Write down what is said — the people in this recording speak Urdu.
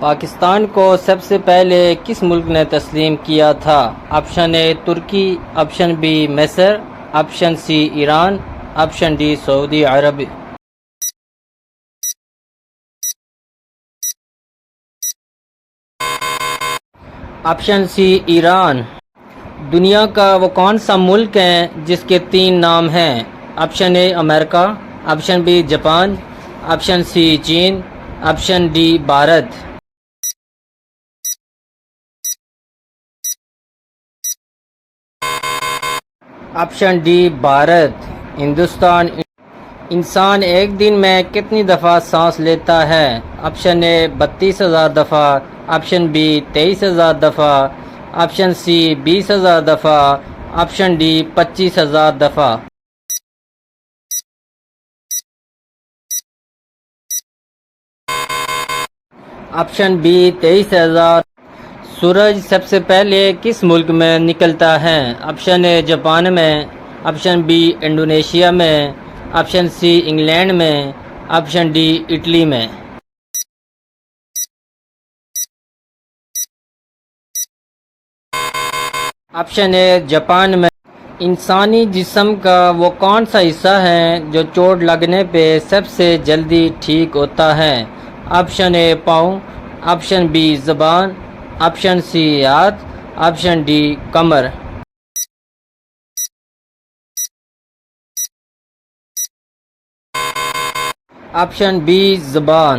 پاکستان کو سب سے پہلے کس ملک نے تسلیم کیا تھا؟ آپشن اے ترکی، آپشن بی مصر، option C Iran, option D سعودی عرب۔ Option C Iran. دنیا کا وہ کون سا ملک ہے جس کے 3 نام ہیں؟ آپشن اے امریکہ، option B Japan, option C چین، option D Bharat. Option D Bharat. Hindustan. انسان ایک دن میں کتنی دفعہ سانس لیتا ہے؟ آپشن اے 32,000 دفعہ، آپشن بی 23,000 دفعہ، آپشن سی 20,000 دفعہ، آپشن ڈی 25,000 دفعہ۔ Option B 23,000۔ سورج سب سے پہلے کس ملک میں نکلتا ہے؟ آپشن اے جاپان میں، آپشن بی انڈونیشیا میں، آپشن سی انگلینڈ میں، آپشن ڈی اٹلی میں۔ آپشن اے جاپان میں۔ انسانی جسم کا وہ کون سا حصہ ہے جو چوٹ لگنے پہ سب سے جلدی ٹھیک ہوتا ہے؟ آپشن اے پاؤں، آپشن بی زبان، آپشن سی ہاتھ، آپشن ڈی کمر۔ آپشن بی زبان۔